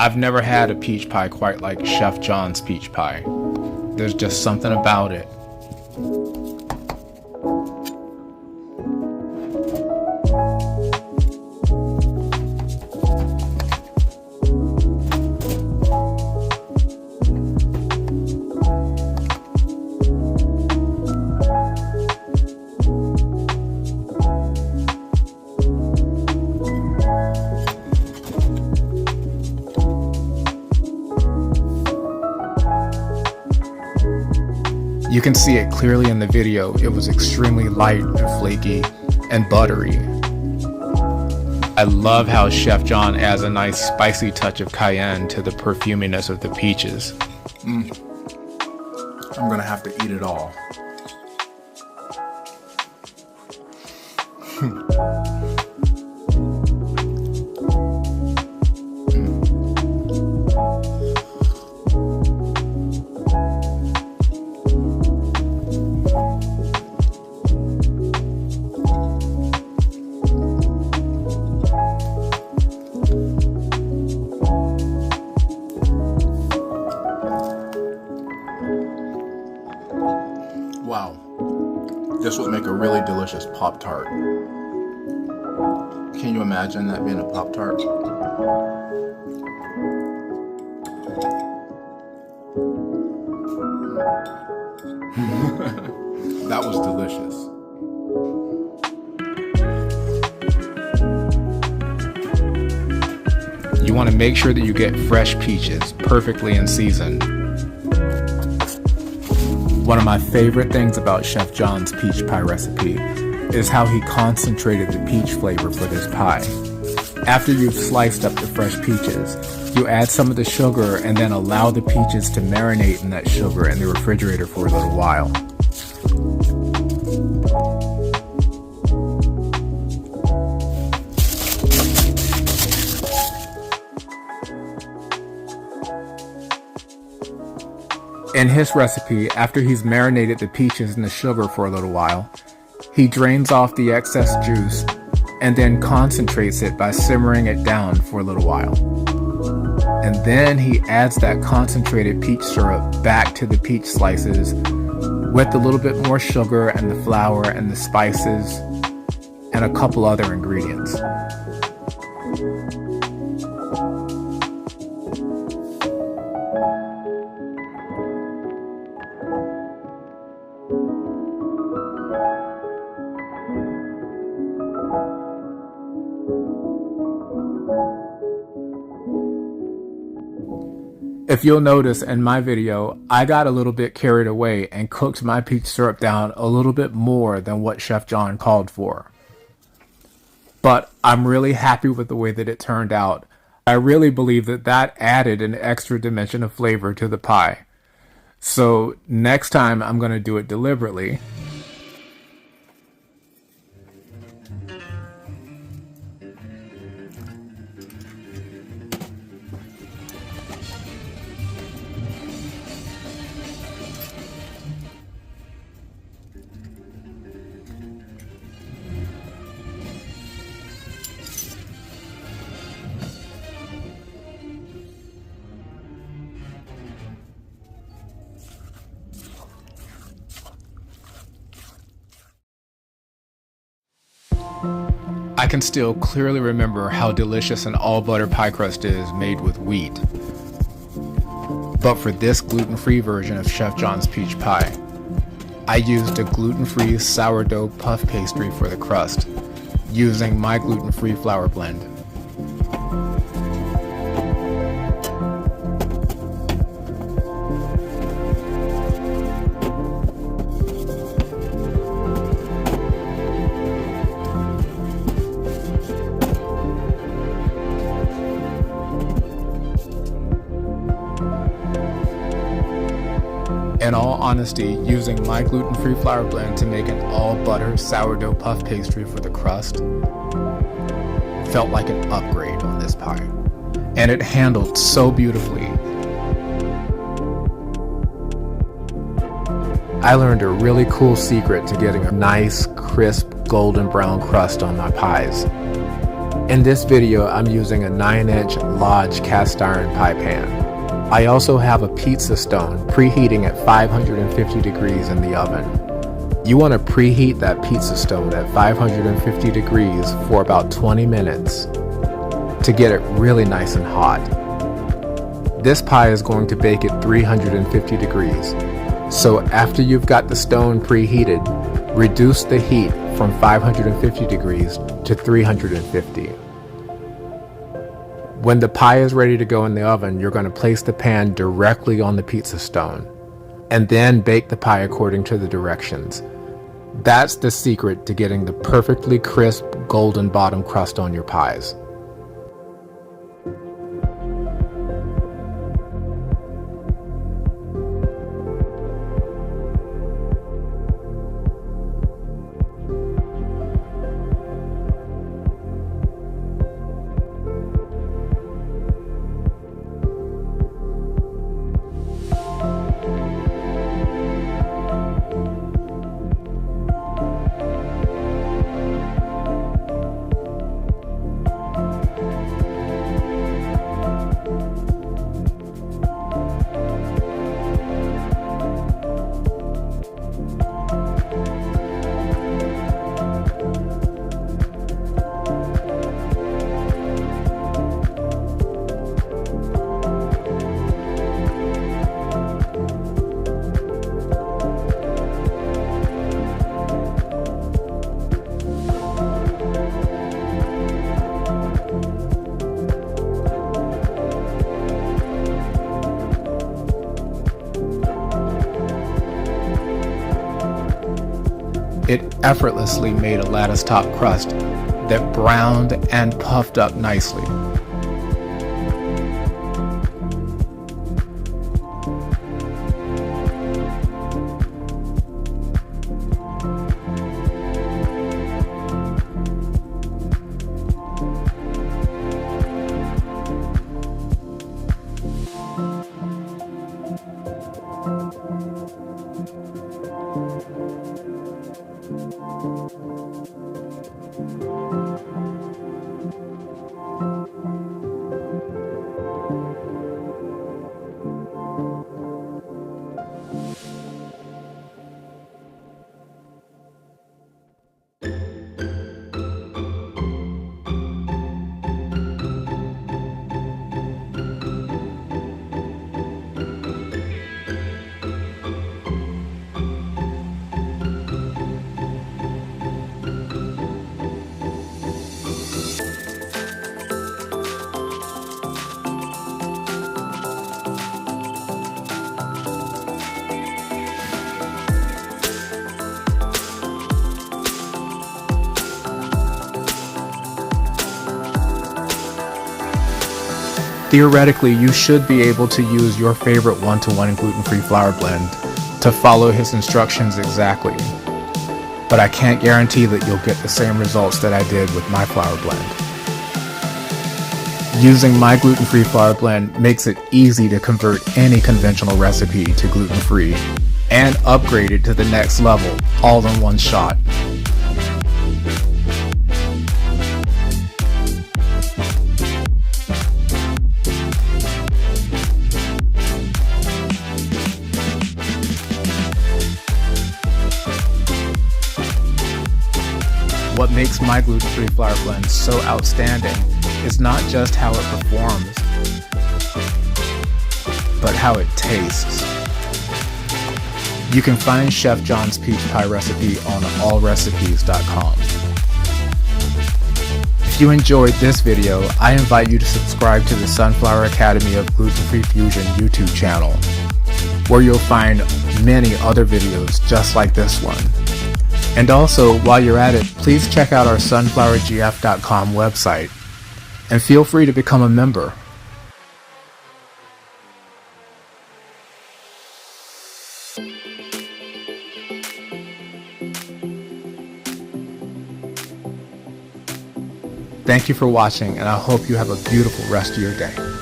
I've never had a peach pie quite like Chef John's peach pie. There's just something about it. You can see it clearly in the video. It was extremely light and flaky and buttery. I love how Chef John adds a nice spicy touch of cayenne to the perfuminess of the peaches. I'm gonna have to eat it all. Wow, this would make a really delicious Pop-Tart. Can you imagine that being a Pop-Tart? That was delicious. You want to make sure that you get fresh peaches, perfectly in season. One of my favorite things about Chef John's peach pie recipe is how he concentrated the peach flavor for this pie. After you've sliced up the fresh peaches, you add some of the sugar and then allow the peaches to marinate in that sugar in the refrigerator for a little while. In his recipe, after he's marinated the peaches in the sugar for a little while, he drains off the excess juice and then concentrates it by simmering it down for a little while. And then he adds that concentrated peach syrup back to the peach slices with a little bit more sugar and the flour and the spices and a couple other ingredients. If you'll notice in my video, I got a little bit carried away and cooked my peach syrup down a little bit more than what Chef John called for. But I'm really happy with the way that it turned out. I really believe that that added an extra dimension of flavor to the pie. So next time I'm going to do it deliberately. I can still clearly remember how delicious an all-butter pie crust is made with wheat. But for this gluten-free version of Chef John's peach pie, I used a gluten-free sourdough puff pastry for the crust, using my gluten-free flour blend. In all honesty, using my gluten-free flour blend to make an all-butter sourdough puff pastry for the crust felt like an upgrade on this pie. And it handled so beautifully. I learned a really cool secret to getting a nice, crisp, golden brown crust on my pies. In this video, I'm using a 9-inch Lodge cast iron pie pan. I also have a pizza stone preheating at 550 degrees in the oven. You want to preheat that pizza stone at 550 degrees for about 20 minutes to get it really nice and hot. This pie is going to bake at 350 degrees. So after you've got the stone preheated, reduce the heat from 550 degrees to 350. When the pie is ready to go in the oven, you're going to place the pan directly on the pizza stone and then bake the pie according to the directions. That's the secret to getting the perfectly crisp golden bottom crust on your pies. It effortlessly made a lattice top crust that browned and puffed up nicely. Theoretically, you should be able to use your favorite 1-to-1 gluten-free flour blend to follow his instructions exactly, but I can't guarantee that you'll get the same results that I did with my flour blend. Using my gluten-free flour blend makes it easy to convert any conventional recipe to gluten-free and upgrade it to the next level all in one shot. What makes my gluten-free flour blend so outstanding is not just how it performs, but how it tastes. You can find Chef John's peach pie recipe on allrecipes.com. If you enjoyed this video, I invite you to subscribe to the Sunflower Academy of Gluten-Free Fusion YouTube channel, where you'll find many other videos just like this one. And also, while you're at it, please check out our sunflowergf.com website and feel free to become a member. Thank you for watching, and I hope you have a beautiful rest of your day.